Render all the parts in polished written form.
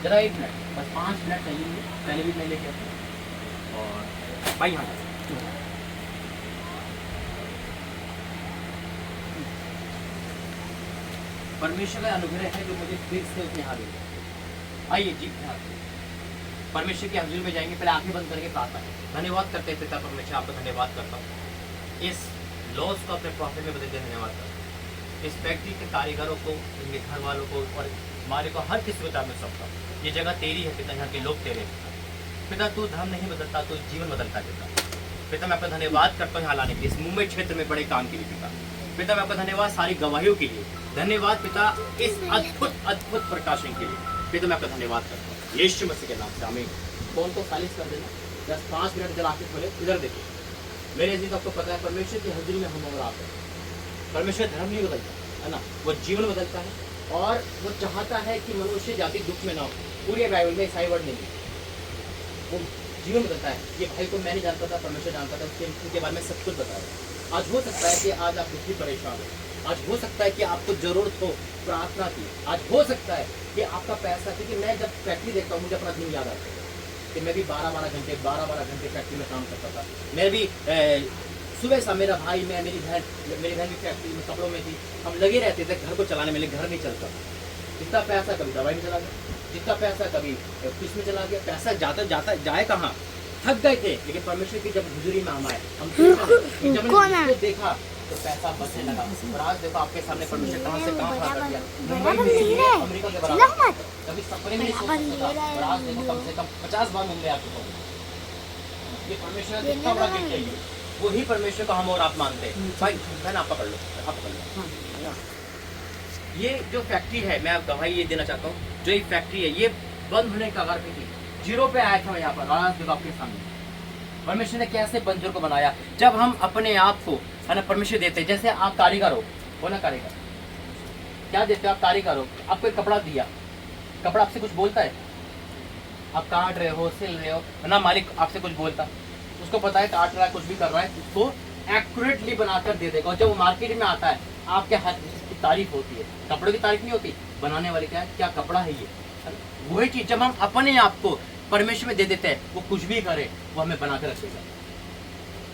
जरा 1 मिनट, बस 5 मिनट चाहिए, पहले भी मैं लेके आता हूँ। और भाई यहाँ परमेश्वर का अनुग्रह है जो मुझे फिर से उसने यहाँ ले लिया। आइए जी, परमेश्वर की हजूरी में जाएंगे। पहले आंखें बंद करके प्रार्थना करें। धन्यवाद करते हैं पिता परमेश्वर, आपका धन्यवाद करता हूँ इस लॉस को अपने प्रॉफिट में बदलते, धन्यवाद करता हूँ इस फैक्ट्री के कारीगरों को, इनके घर वालों को और हमारे को हर किसी को में सौंपता हूँ। ये जगह तेरी है पिता, यहाँ के लोग तेरे हैं पिता। तू धर्म नहीं बदलता, तू जीवन बदलता है पिता। मैं आपका धन्यवाद करता हूँ यहाँ लाने के लिए, इस मुंबई क्षेत्र में बड़े काम के लिए पिता। मैं आपका धन्यवाद सारी गवाहियों के लिए, धन्यवाद पिता इस अद्भुत प्रकाशन के लिए पिता। मैं आपका धन्यवाद करता हूँ यीशु मसीह के नाम से, आमीन। फोन को साइलेंस कर देना, बस 5 मिनट जरा आंखें खोले, इधर देखिए मेरे अजीज। आपको पता है परमेश्वर की हजूरी में हम और आप हैं। परमेश्वर धर्म नहीं बदलता है ना, वो जीवन बदलता है और वो चाहता है कि मनुष्य जाति दुख में ना हो। पूरे बाइबल में ईसाई वर्ड नहीं है, वो जीवन बदलता है। ये भाई को मैं नहीं जानता था, परमेश्वर जानता था, उसके बारे में सब कुछ बता रहा। आज हो सकता है कि आज आप दुखी परेशान हो, आज हो सकता है कि आपको जरूरत हो प्रार्थना की, आज हो सकता है कि आपका पैसा, क्योंकि मैं जब फैक्ट्री देखता हूँ मुझे अपना दिन याद आता है कि मैं भी 12-12 घंटे फैक्ट्री में काम करता था। मैं भी सुबह सा, मेरा भाई, मैं, मेरी बहन भी फैक्ट्री में कपड़ों में थी, हम लगे रहते थे घर को चलाने में, घर नहीं चलता। जितना पैसा कभी दवाई में चला गया, जितना पैसा कभी किस में चला गया, पैसा जाता जाए कहाँ, थक गए थे। लेकिन परमेश्वर की जब हुजूरी में हम आए, हम जब हमने देखा तो पैसा बचने लगा। और आज देखो आपके सामने परमेश्वर कहाँ से कहाँ खड़ा कर दिया। मुंबई में अमेरिका के बराबर, कभी सपने में नहीं सोच सकता था, और आज देखो कम से कम 50 बार मुंबई आ चुका हूँ। ये परमेश्वर कितना बड़ा गिफ्ट है, वही परमेश्वर को हम और आप मानते हैं। भाई बहन आप पकड़ लो, आप पकड़ लो। ये जो फैक्ट्री है, मैं आप गवाही ये देना चाहता हूँ, जो एक फैक्ट्री है ये बंद होने का कगार पे थी, 0 पे आया था यहाँ पर। आज देखो आपके सामने परमेश्वर ने कैसे बंजर को बनाया। जब हम अपने आप को है ना परमेश्वर देते, जैसे आप कारीगर हो ना, कारीगर क्या देते हो आप? कारीगर हो, आपको एक कपड़ा दिया, कपड़ा आपसे कुछ बोलता है? आप काट रहे हो, सिल रहे हो ना, मालिक आपसे कुछ बोलता, उसको पता है काट रहा है, कुछ भी कर रहा है, उसको एक्यूरेटली बनाकर दे देगा। और जब वो मार्केट में आता है आपके हाथ की तारीफ होती है, कपड़ों की तारीफ नहीं होती, बनाने वाले क्या है, क्या कपड़ा है ये। वही चीज जब हम अपने आप को परमेश्वर में दे देते हैं, वो कुछ भी करे वो हमें बना कर रखेगा।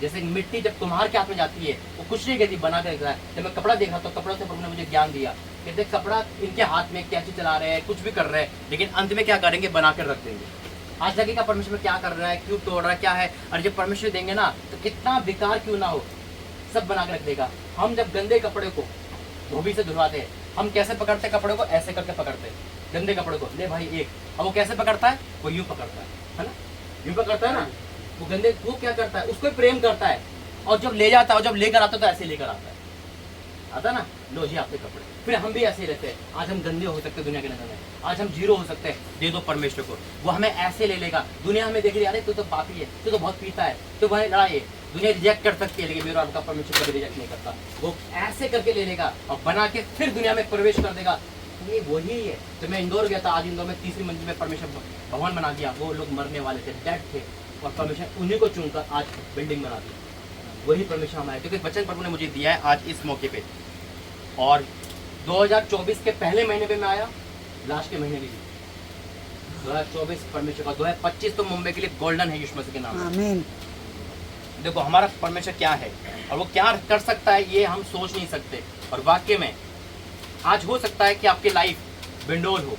जैसे मिट्टी जब कुम्हार के हाथ में जाती है, वो कुछ नहीं कहती, बना कर रखता है। जब मैं कपड़ा देखा तो कपड़ों से प्रभु ने मुझे ज्ञान दिया कि देख कपड़ा इनके हाथ में कैसे चला रहे हैं, कुछ भी कर रहे हैं, लेकिन अंत में क्या करेंगे, बना कर रख देंगे। आज लगेगा परमेश्वर क्या कर रहा है, क्यों तोड़ रहा है, क्या है, और जब परमेश्वर देंगे ना तो कितना बेकार क्यों ना हो, सब बना कर रख देगा। हम जब गंदे कपड़े को धोबी से धुलवाते हैं, हम कैसे पकड़ते हैं कपड़े को? ऐसे करके पकड़ते हैं गंदे कपड़े को, ले भाई एक। अब वो कैसे पकड़ता है? वो यूं पकड़ता है ना, यूं पकड़ता है ना। वो गंदे वो क्या करता है, उसको प्रेम करता है, और जब ले जाता है, और जब लेकर आता है तो ऐसे लेकर आता है ना, लो जी आपके कपड़े। फिर हम भी ऐसे ही रहते हैं। आज हम गंदे हो सकते हैं दुनिया के नजर में, आज हम 0 हो सकते हैं, दे दो परमेश्वर को, वो हमें ऐसे ले लेगा। दुनिया हमें देख रही है, अरे तू तो पापी है, तू तो बहुत पीता है, तो वही लड़ाई है। दुनिया रिजेक्ट कर सकती है, लेकिन मेरा आपका परमेश्वर कभी रिजेक्ट नहीं करता। वो ऐसे करके ले लेगा और बना के फिर दुनिया में प्रवेश कर देगा। ये वही है। जब मैं इंदौर गया था, आज इंदौर में 3री मंजिल में परमेश्वर भवन बना दिया। वो लोग मरने वाले थे, डेड थे, और परमेश्वर उन्हीं को चुनकर आज बिल्डिंग बना दी। वही परमेश्वर हमारे, क्योंकि वचन प्रभु ने मुझे दिया है आज इस मौके पे। और 2024 के पहले महीने पे मैं आया, लास्ट के महीने भी 2024 परमेश्वर का, 2025 तो मुंबई के लिए गोल्डन है यीशु मसीह के नाम। आमीन। देखो हमारा परमेश्वर क्या है और वो क्या कर सकता है, ये हम सोच नहीं सकते। और वाकई में आज हो सकता है कि आपकी लाइफ बिंडोल हो,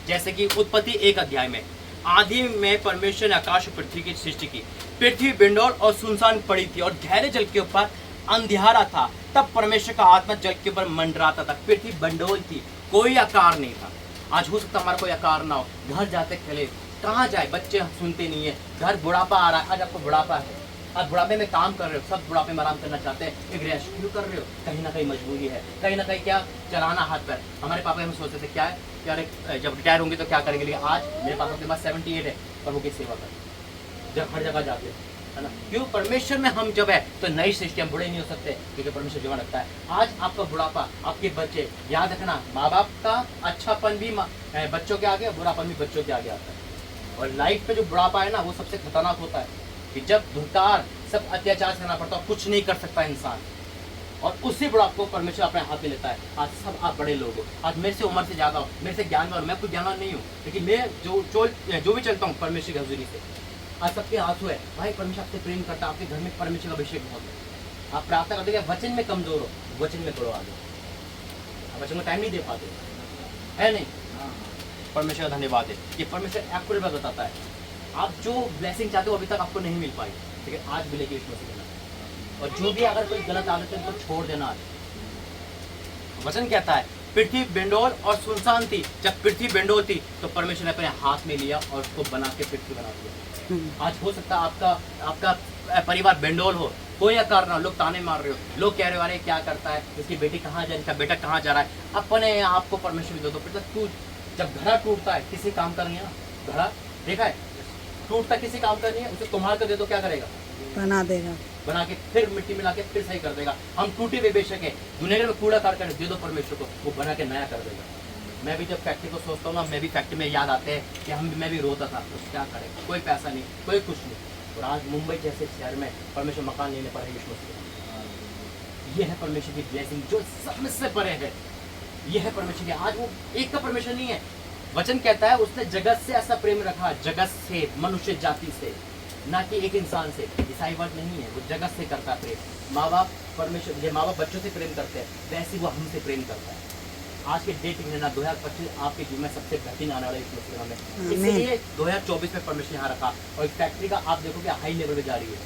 जैसे कि उत्पत्ति 1 अध्याय में, आदि में परमेश्वर ने आकाश और पृथ्वी की सृष्टि की। पृथ्वी बिंडोल और सुनसान पड़ी थी, और गहरे जल के ऊपर अंधियारा था। तब परमेश्वर का आत्मा जल के ऊपर मंडराता था। पृथ्वी बंडोल थी, कोई आकार नहीं था। आज हो सकता हमारा कोई आकार ना हो, घर जाते खेले, कहाँ जाए, बच्चे सुनते नहीं है, घर बुढ़ापा आ रहा है। आज आपको बुढ़ापा है, आज बुढ़ापे में काम कर रहे हो, सब बुढ़ापे में आराम करना चाहते हैं, एक रेस्ट क्यों कर रहे हो? कहीं ना कहीं मजबूरी है, कहीं ना कहीं क्या चलाना हाथ पैर। हमारे पापा हम सोचते थे क्या है यार, जब रिटायर होंगे तो क्या करेंगे, लेकिन आज मेरे पापा के पास 78 है, प्रभु की सेवा कर, जब हर जगह जाते हैं, है ना। क्यों? परमेश्वर में हम जब है तो नई सृष्टि, हम बुढ़े नहीं हो सकते, क्योंकि परमेश्वर जवान रखता है। आज आपका बुढ़ापा, आपके बच्चे, याद रखना माँ बाप का अच्छापन भी बच्चों के आगे, बुढ़ापन भी बच्चों के आगे आता है। और लाइफ में जो बुढ़ापा है ना, वो सबसे खतरनाक होता है, कि जब धुकार, सब अत्याचार करना पड़ता है, कुछ नहीं कर सकता इंसान। और उससे बड़ा आपको परमेश्वर अपने हाथ में लेता है। आज सब आप बड़े लोग हो, आज मेरे से उम्र से ज़्यादा हो, मेरे से ज्ञानवान हो, मैं कोई ज्ञानवान नहीं हूँ, लेकिन मैं जो भी चलता हूँ परमेश्वर की हजूरी से। आज सबके हाथ हुए भाई परमेश्वर आपसे प्रेम करता, आपके घर में परमेश्वर का अभिषेक बहुत है। आप प्रार्थना करते हैं वचन में कमजोर हो, वचन में बढ़ो आगे, वचन को टाइम नहीं दे पाते है नहीं। परमेश्वर का धन्यवाद है कि परमेश्वर एक्यूरेट बात बताता है। आप जो ब्लेसिंग चाहते हो अभी तक आपको नहीं मिल पाई, लेकिन आज मिलेगी यीशु मसीह के नाम। और जो भी अगर कोई गलत आदत है तो छोड़ देना आज। वचन कहता है पृथ्वी बेंडोल और सुनसान थी, जब पृथ्वी बेंडोल थी तो परमेश्वर ने अपने हाथ में लिया और उसको बना के पृथ्वी बना दिया। आज हो सकता है आपका परिवार बेंडोल हो, कोई आकार ना, लोग ताने मार रहे हो, लोग कह रहे हो अरे क्या करता है, इसकी बेटी कहाँ जा रही है, इसका बेटा कहाँ जा रहा है। अपने आपको परमेश्वर दे दो। फिर जब घड़ा टूटता है किसी काम का नहीं है ना, घड़ा देखा है टूटता किसी काम का नहीं है, उसे कुम्हार कर दे दो क्या करेगा, बना देगा, बना के फिर मिट्टी मिला के फिर सही कर देगा। हम टूटे हुए बेशक है, दुनिया में कूड़ा कारखाने दे दो परमेश्वर को, वो बना के नया कर देगा। मैं भी जब फैक्ट्री को सोचता हूँ ना, मैं भी फैक्ट्री में याद आते हैं कि मैं भी रोता था, तो क्या करें, कोई पैसा नहीं, कोई कुछ नहीं। और आज मुंबई जैसे शहर में परमेश्वर मकान लेने पर यीशु मसीह, ये है परमेश्वर की ब्लेसिंग जो सबसे परे है। ये है परमेश्वर की, आज वो एक का परमेश्वर नहीं है। वचन कहता है उसने जगत से ऐसा प्रेम रखा, जगत से, मनुष्य जाति से, ना कि एक इंसान से। ईसाई वर्ड नहीं है, वो जगत से करता प्रेम। माँ बाप परमेश्वर, ये माँ बाप बच्चों से प्रेम करते हैं, वैसे वो हमसे प्रेम करता है। आज के डेट में ना 2025 आपके जीवन में सबसे बेहतरीन आने वाला इस मुस्लिम में, इसलिए 2024 में परमेश्वर यहाँ रखा। और इस फैक्ट्री का आप देखो कि हाई लेवल पे जा रही है।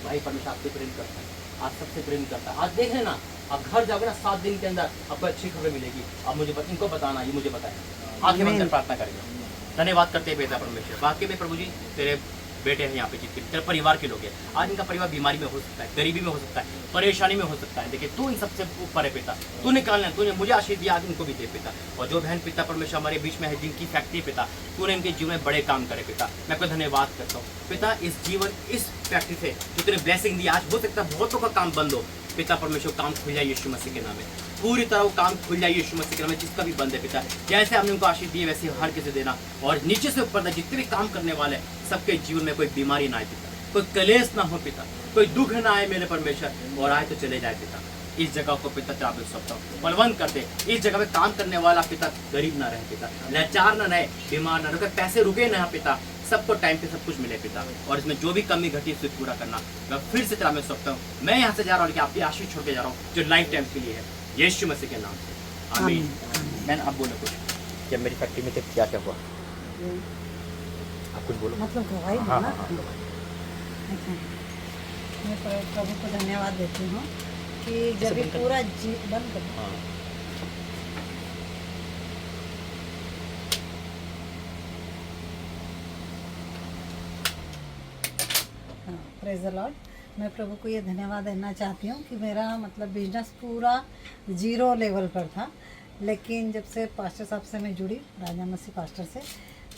भाई परमेश्वर आपसे प्रेम करता है, आज सबसे प्रेम करता है। आज देख लेना, आप घर जाओगे ना 7 दिन के अंदर आपको अच्छी खबर मिलेगी। आप मुझे इनको बताना, ये मुझे बताए। आगे मंदिर प्रार्थना करेंगे, धन्यवाद करते हैं बेटा परमेश्वर। वाकई में प्रभु जी तेरे बेटे हैं यहाँ पे, जितने तेरे परिवार के लोग हैं। आज इनका परिवार बीमारी में हो सकता है, गरीबी में हो सकता है, परेशानी में हो सकता है, लेकिन तू इन सबसे ऊपर है पिता। तू निकालना, तूने मुझे आशीष दिया, आज इनको भी दे पिता। और जो बहन पिता परमेश्वर हमारे बीच में है, जिनकी फैक्ट्री पिता, तूने इनके जीवन में बड़े काम करे पिता। मैं आपका धन्यवाद करता हूँ पिता, इस जीवन इस फैक्ट्री से जो तेरे ब्लेसिंग दी। आज हो सकता है बहुतों का काम बंद हो पिता परमेश्वर, काम खुल जाए यीशु मसीह के नाम में, पूरी तरह वो काम खुल जाए यीशु मसीह के नाम में। जिसका भी बंद है पिता, जैसे हमने उनको आशीष दी वैसे हर किसी देना। और नीचे से ऊपर तक जितने भी काम करने वाले सबके जीवन में कोई बीमारी ना आए पिता, कोई कलेश ना हो पिता, कोई दुख ना आए मेरे परमेश्वर, और आए तो चले जाए पिता। इस जगह को पिता तेरा सकता हूँ बलवंत करते, इस जगह में काम करने वाला पिता गरीब ना रहे पिता, लाचार ना रहे, बीमार ना रहे, पैसे रुके ना पिता, सबको टाइम पे सब कुछ मिले पिता। और इसमें जो भी कमी घटी उसे पूरा करना। मैं फिर से तेरा मैं सकता हूँ, मैं यहाँ से जा रहा हूँ कि आपकी आशीष छोड़ के जा रहा हूँ जो लाइफ टाइम के लिए है, यीशु मसीह के नाम से आमीन। मैंने आप बोलो कुछ, जब मेरी फैक्ट्री में क्या क्या हुआ, आप कुछ बोलो। मतलब गवाही देना। मैं प्रभु को धन्यवाद देती हूँ कि जब ये पूरा बंद कर प्रेज़ द लॉर्ड। मैं प्रभु को ये धन्यवाद देना चाहती हूँ कि मेरा मतलब बिजनेस पूरा 0 लेवल पर था, लेकिन जब से पास्टर साहब से मैं जुड़ी, राजा मसीह पास्टर से,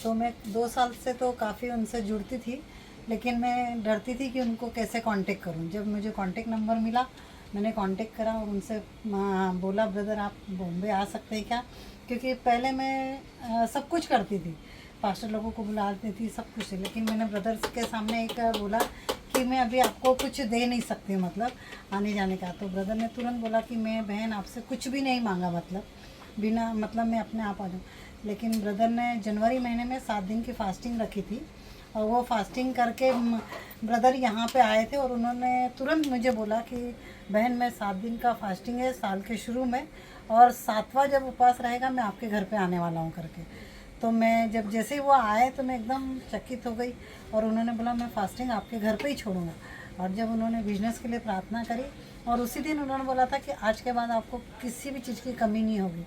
तो मैं 2 साल से तो काफ़ी उनसे जुड़ती थी, लेकिन मैं डरती थी कि उनको कैसे कांटेक्ट करूं। जब मुझे कांटेक्ट नंबर मिला, मैंने कांटेक्ट करा और उनसे बोला ब्रदर आप बॉम्बे आ सकते हैं क्या, क्योंकि पहले मैं सब कुछ करती थी, पास्टर लोगों को बुलाती थी सब कुछ, लेकिन मैंने ब्रदर्स के सामने एक बोला कि मैं अभी आपको कुछ दे नहीं सकती हूँ, मतलब आने जाने का। तो ब्रदर ने तुरंत बोला कि मैं बहन आपसे कुछ भी नहीं मांगा, मतलब बिना मतलब मैं अपने आप आ जाऊँ। लेकिन ब्रदर ने जनवरी महीने में 7 दिन की फास्टिंग रखी थी, और वो फास्टिंग करके ब्रदर यहाँ पे आए थे, और उन्होंने तुरंत मुझे बोला कि बहन मैं 7 दिन का फास्टिंग है साल के शुरू में, और 7वां जब उपवास रहेगा मैं आपके घर पे आने वाला हूँ करके। तो मैं जब जैसे ही वो आए तो मैं एकदम चकित हो गई, और उन्होंने बोला मैं फास्टिंग आपके घर पे ही छोड़ूंगा। और जब उन्होंने बिजनेस के लिए प्रार्थना करी, और उसी दिन उन्होंने बोला था कि आज के बाद आपको किसी भी चीज़ की कमी नहीं होगी।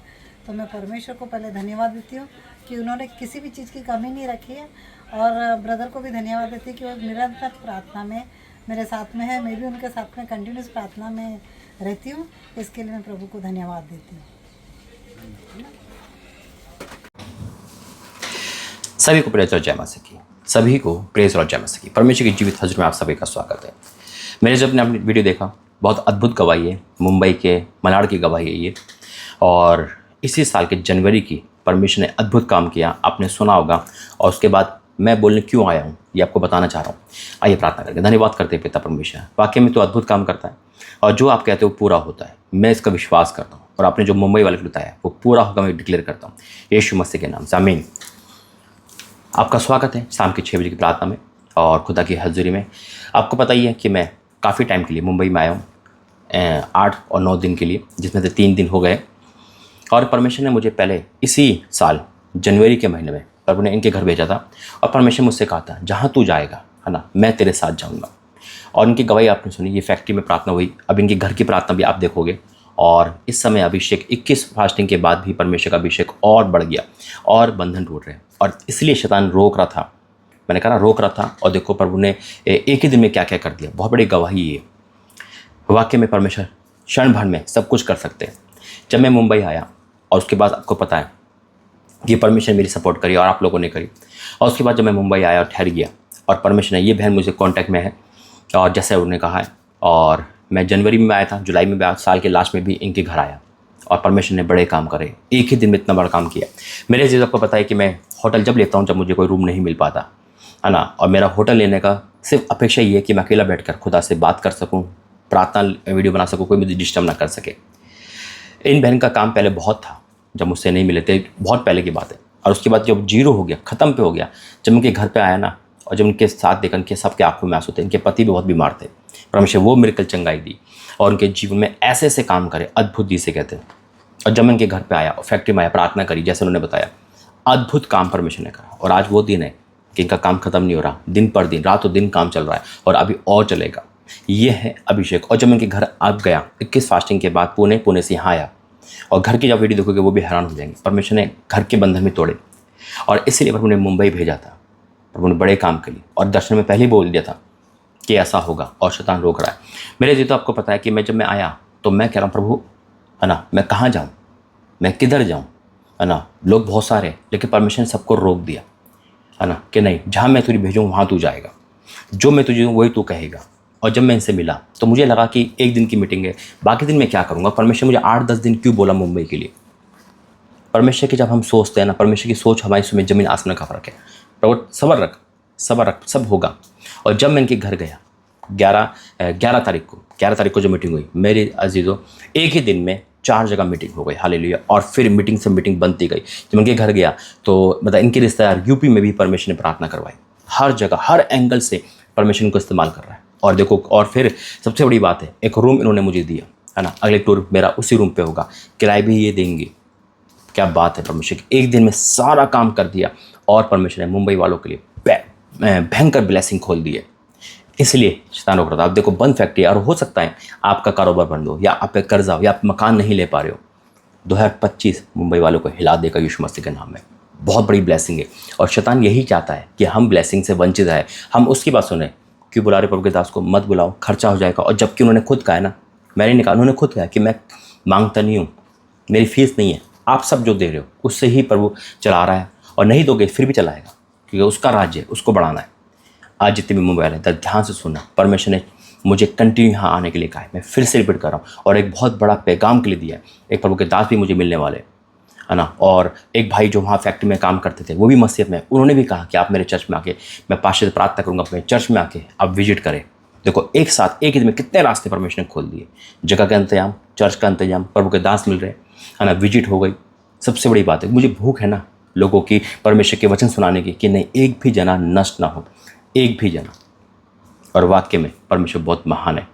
तो मैं परमेश्वर को पहले धन्यवाद देती हूँ कि उन्होंने किसी भी चीज़ की कमी नहीं रखी है, और ब्रदर को भी धन्यवाद देती हूँ कि वो निरंतर प्रार्थना में मेरे साथ में है। मैं भी उनके साथ में कंटिन्यूस प्रार्थना में रहती हूँ, इसके लिए मैं प्रभु को धन्यवाद देती हूँ। सभी को प्रेज और जय मसीह की, सभी को प्रेज और जय मसीह की। परमेश्वर की जीवित हजूर में आप सभी का स्वागत है। मैंने जब अपने वीडियो देखा, बहुत अद्भुत गवाही है, मुंबई के मलाड की गवाही है ये, और इसी साल के जनवरी की परमेश्वर ने अद्भुत काम किया, आपने सुना होगा। और उसके बाद मैं बोलने क्यों आया हूँ ये आपको बताना चाह रहा हूँ। आइए प्रार्थना करके धन्यवाद करते हैं पिता परमेश्वर, वाकई में तो अद्भुत काम करता है और जो आप कहते हो पूरा होता है। मैं इसका विश्वास करता हूँ और आपने जो मुंबई वाले को बताया वो पूरा होगा, मैं डिक्लेयर करता हूँ यीशु मसीह के नाम से, आमीन। आपका स्वागत है शाम के 6 बजे की प्रार्थना में और खुदा की हज़ूरी में। आपको पता ही है कि मैं काफ़ी टाइम के लिए मुंबई में आया हूँ, 8 और 9 दिन के लिए, जिसमें से 3 दिन हो गए। और परमेश्वर ने मुझे पहले इसी साल जनवरी के महीने में प्रभु ने इनके घर भेजा था और परमेश्वर मुझसे कहा था जहाँ तू जाएगा है ना, मैं तेरे साथ जाऊँगा। और इनकी गवाही आपने सुनी, ये फैक्ट्री में प्रार्थना हुई, अब इनके घर की प्रार्थना भी आप देखोगे। और इस समय अभिषेक 21 फास्टिंग के बाद भी परमेश्वर का अभिषेक और बढ़ गया और बंधन टूट रहे, और इसलिए शैतान रोक रहा था, मैंने कहा रोक रहा था, और देखो प्रभु ने एक ही दिन में क्या क्या कर दिया। बहुत बड़ी गवाही ये, वाकई में परमेश्वर क्षण भर में सब कुछ कर सकते हैं। जब मैं मुंबई आया और उसके बाद आपको पता है कि परमेश्वर मेरी सपोर्ट करी और आप लोगों ने करी, और उसके बाद जब मैं मुंबई आया और ठहर गया और परमेश्वर ने, ये बहन मुझे कांटेक्ट में है और जैसे उन्होंने कहा है, और मैं जनवरी में आया था, जुलाई में आया, साल के लास्ट में भी इनके घर आया और परमेश्वर ने बड़े काम करे, एक ही दिन में इतना बड़ा काम किया। मेरे अजीज़ आपको पता है कि मैं होटल जब लेता हूँ जब मुझे कोई रूम नहीं मिल पाता है ना, और मेरा होटल लेने का सिर्फ अपेक्षा ये है कि मैं अकेला बैठकर खुदा से बात कर सकूँ, प्रार्थना वीडियो बना सकूँ, कोई मुझे डिस्टर्ब ना कर सके। इन बहन का काम पहले बहुत था, जब मुझसे नहीं मिले थे, बहुत पहले की बात है। और उसके बाद जब जीरो हो गया, ख़त्म पे हो गया, जब उनके घर पे आया ना, और जब उनके साथ देखा, उनके सबके आंखों में आंसू थे, इनके पति भी बहुत बीमार थे, परमेश्वर वो मिरेकल चंगाई दी और उनके जीवन में ऐसे ऐसे काम करे, अद्भुत जिसे कहते हैं। और जब मैं इनके घर पे आया और फैक्ट्री में आया, प्रार्थना करी जैसे उन्होंने बताया, अद्भुत काम परमेश्वर ने करा। और आज वो दिन है कि इनका काम खत्म नहीं हो रहा, दिन पर दिन, रातों दिन काम चल रहा है और अभी और चलेगा। ये है अभिषेक। और जब मैं इनके घर आ गया 21 फास्टिंग के बाद, पुणे से यहाँ आया, और घर की जब वीडियो देखोगे वो भी हैरान हो जाएंगे। परमेश्वर ने घर के बंधन में तोड़े और इसलिए प्रभु ने मुंबई भेजा था। प्रभु ने बड़े काम के लिए, और दर्शन में पहले ही बोल दिया था कि ऐसा होगा, और शैतान रोक रहा है। मेरे जी तो आपको पता है कि जब मैं आया तो मैं कह रहा हूँ प्रभु है ना, मैं कहाँ जाऊँ, मैं किधर जाऊँ है ना, लोग बहुत सारे, लेकिन परमेश्वर ने सबको रोक दिया है ना, कि नहीं, जहाँ मैं तुझे भेजूँ वहाँ तू जाएगा, जो मैं तुझे दूँ वही तू कहेगा। और जब मैं इनसे मिला तो मुझे लगा कि एक दिन की मीटिंग है, बाकी दिन मैं क्या करूँगा। परमेश्वर मुझे 8-10 दिन क्यों बोला मुंबई के लिए। परमेश्वर की जब हम सोचते हैं ना, परमेश्वर की सोच हमारी उसमें ज़मीन आसमान का फ़र्क है। प्रभु सब्र रख, सब होगा। और जब मैं इनके घर गया 11 तारीख को जो मीटिंग हुई, मेरे अजीज़ों, एक ही दिन में 4 जगह मीटिंग हो गई, हालेलुया। और फिर मीटिंग से मीटिंग बनती गई। जब इनके घर गया तो मतलब इनके रिश्तेदार यूपी में भी परमेश्वर ने प्रार्थना करवाई, हर जगह हर एंगल से परमेश्वर को इस्तेमाल कर रहा है। और देखो, और फिर सबसे बड़ी बात है, एक रूम इन्होंने मुझे दिया है ना, अगले टूर मेरा उसी रूम पे होगा, किराए भी ये देंगे। क्या बात है, परमेश्वर की एक दिन में सारा काम कर दिया। और परमेश्वर ने मुंबई वालों के लिए भयंकर ब्लेसिंग खोल दी है। इसलिए शैतान रोक रहा था। अब देखो, बंद फैक्ट्री, और हो सकता है आपका कारोबार बंद हो, या आप पे कर्जा हो, या आप मकान नहीं ले पा रहे हो। 2025 मुंबई वालों को हिला देगा यीशु मसीह के नाम में। बहुत बड़ी ब्लेसिंग है। और शैतान यही चाहता है कि हम ब्लेसिंग से वंचित है, हम उसकी बात सुने। क्यों बुला रहे प्रभु के दास को, मत बुलाओ, खर्चा हो जाएगा। और जबकि उन्होंने खुद कहा है ना, मैंने नहीं कहा, उन्होंने खुद कहा कि मैं मांगता नहीं हूँ, मेरी फीस नहीं है, आप सब जो दे रहे हो उससे ही प्रभु चला रहा है, और नहीं दोगे फिर भी चलाएगा, क्योंकि उसका राज्य है, उसको बढ़ाना है। आज जितने भी मोबाइल हैं, ध्यान से सुनना, परमेश्वर ने मुझे कंटिन्यू यहाँ आने के लिए कहा है। मैं फिर से रिपीट कर रहा हूँ, और एक बहुत बड़ा पैगाम के लिए दिया है। एक प्रभु के दास भी मुझे मिलने वाले है ना, और एक भाई जो वहाँ फैक्ट्री में काम करते थे वो भी मसीहत में, उन्होंने भी कहा कि आप मेरे चर्च में आके, मैं पास्टर से प्रार्थना करूँगा, अपने चर्च में आके आप विजिट करें। देखो, एक साथ एक ही दिन में कितने रास्ते परमेश्वर ने खोल दिए। जगह का इंतजाम, चर्च का इंतजाम, प्रभु के दास मिल रहे है ना, विजिट हो गई। सबसे बड़ी बात है, मुझे भूख है ना लोगों की परमेश्वर के वचन सुनाने की, कि नहीं एक भी जना नष्ट ना हो, एक भी जना। और वाक्य में परमेश्वर बहुत महान है,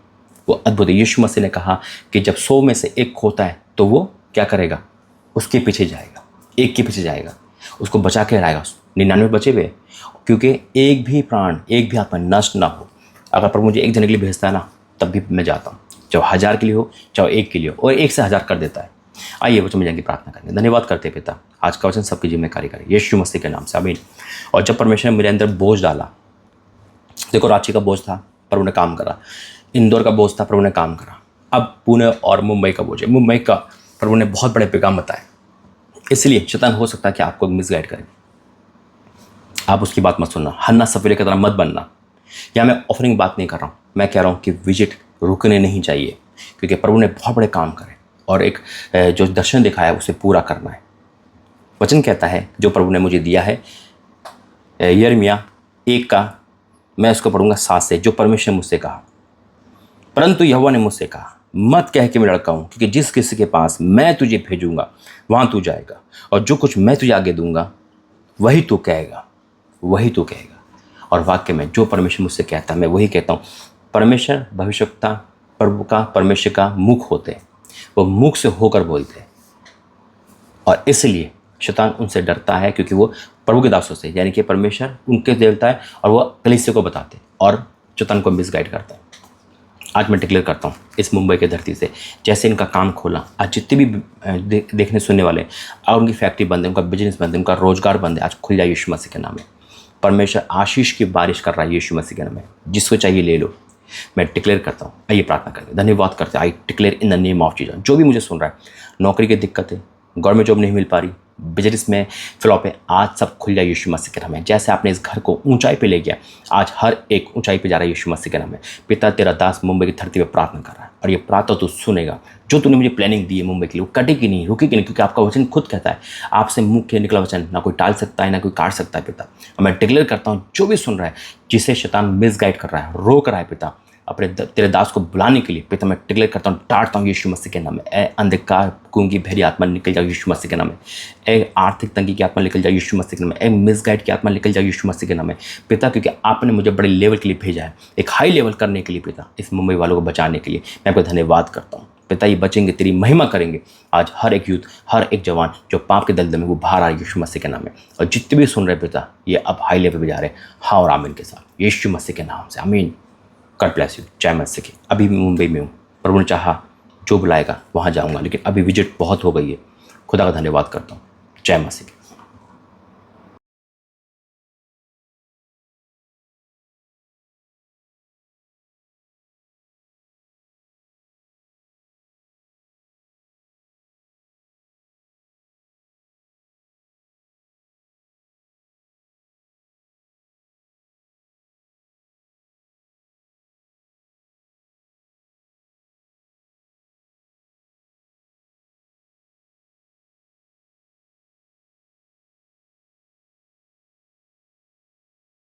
वो अद्भुत है। यीशु मसीह ने कहा कि जब 100 में से एक खोता है तो वो क्या करेगा, उसके पीछे जाएगा, एक के पीछे जाएगा, उसको बचा के लाएगा। 99 बचे हुए, क्योंकि एक भी प्राण, एक भी आत्मा नष्ट ना हो। अगर प्रभु मुझे एक जने के लिए भेजता है ना, तब भी मैं जाता हूँ, चाहे 1000 के लिए हो, चाहे 1 के लिए हो, और 1 से 1000 कर देता है। आइए वचन में जाएंगे, प्रार्थना करेंगे। धन्यवाद करते पिता, आज का वचन सबके जीवन में कार्य करे, यीशु मसीह के नाम से, आमीन। और जब परमेश्वर ने मेरे अंदर बोझ डाला, देखो, रांची का बोझ था, प्रभु ने काम करा। इंदौर का बोझ था, प्रभु ने काम करा। अब पुणे और मुंबई का बोझ है। मुंबई का प्रभु ने बहुत बड़े पैगाम बताए। इसलिए शैतान हो सकता है कि आपको मिसगाइड करे, आप उसकी बात मत सुनना, हन्ना सफेरे की तरह मत बनना। या मैं ऑफरिंग बात नहीं कर रहा हूँ, मैं कह रहा हूँ कि विजिट रुकने नहीं चाहिए, क्योंकि प्रभु ने बहुत बड़े काम करे, और एक जो दर्शन दिखाया उसे पूरा करना है। वचन कहता है, जो प्रभु ने मुझे दिया है, यिर्मयाह 1 का मैं इसको पढ़ूंगा 7 से। जो परमेश्वर ने मुझसे कहा, परंतु यहोवा ने मुझसे कहा, मत कह कि मैं लड़का हूँ, क्योंकि जिस किसी के पास मैं तुझे भेजूंगा वहाँ तू जाएगा, और जो कुछ मैं तुझे आगे दूंगा वही तू कहेगा, वही तू कहेगा। और वाक्य में जो परमेश्वर मुझसे कहता है मैं वही कहता हूँ। परमेश्वर भविष्यवक्ता प्रभु का, परमेश्वर का मुख होते हैं, वो मुख से होकर बोलते हैं, और इसलिए शैतान उनसे डरता है, क्योंकि वो प्रभु के दासों से, यानी कि परमेश्वर उनके देवता है, और वो कलीसिया को बताते हैं और शैतान को मिसगाइड करता है। आज मैं डिक्लेयर करता हूँ इस मुंबई की धरती से, जैसे इनका काम खोला, आज जितने भी देखने सुनने वाले, और उनकी फैक्ट्री बंद है, उनका बिजनेस बंद है, उनका रोजगार बंद है, आज खुल जाए यीशु मसीह के नाम में। परमेश्वर आशीष की बारिश कर रहा है यीशु मसीह के नाम में। जिसको चाहिए ले लो। मैं डिक्लेयर करता हूँ। आइए प्रार्थना करके धन्यवाद करते हैं। I declare in the name of Jesus. जो भी मुझे सुन रहा है, नौकरी की दिक्कत है, गवर्नमेंट जॉब नहीं मिल पा रही, बिजनेस में फ्लॉप है, आज सब खुल जाए यीशु मसीह के नाम में। जैसे आपने इस घर को ऊंचाई पे ले गया, आज हर एक ऊंचाई पे जा रहा है यीशु मसीह के नाम में। पिता, तेरा दास मुंबई की धरती पे प्रार्थना कर रहा है, और ये प्रार्थना तू सुनेगा। जो तूने मुझे प्लानिंग दी है मुंबई के लिए, वो कटेगी नहीं, रुकेगी नहीं, क्योंकि आपका वचन खुद कहता है, आपसे मुंह के निकला वचन ना कोई टाल सकता है, ना कोई काट सकता है। पिता, और मैं डिक्लेयर करता हूँ, जो भी सुन रहा है, जिसे शैतान मिसगाइड कर रहा है, रोक रहा है, पिता अपने तेरे दास को बुलाने के लिए, पिता मैं डिक्लेयर करता हूँ, डांटता हूँ यीशु मसीह के नाम में। ए अंधकार गूंगी भेरी आत्मा निकल जाए यीशु मसीह के नाम में। ए आर्थिक तंगी की आत्मा निकल जाए यीशु मसीह के नाम में। ए मिसगाइड की आत्मा निकल जाए यीशु मसीह के नाम में। पिता, क्योंकि आपने मुझे बड़े लेवल के लिए भेजा है, एक हाई लेवल करने के लिए, पिता इस मुंबई वालों को बचाने के लिए मैं आपको धन्यवाद करता हूँ। पिता, ये बचेंगे, तेरी महिमा करेंगे। आज हर एक यूथ, हर एक जवान जो पाप के दलदल में, वो बाहर आ रहा है यीशु मसीह के नाम में। और जितने भी सुन रहे पिता, ये अब हाई लेवल पे जा रहे हैं, हाँ और आमीन के साथ, यीशु मसीह के नाम से, आमीन। God bless you. जय मसीह की। अभी मैं मुंबई में हूँ, प्रभु ने चाहा जो बुलाएगा वहाँ जाऊँगा, लेकिन अभी विजिट बहुत हो गई है। खुदा का धन्यवाद करता हूँ। जय मसीह की।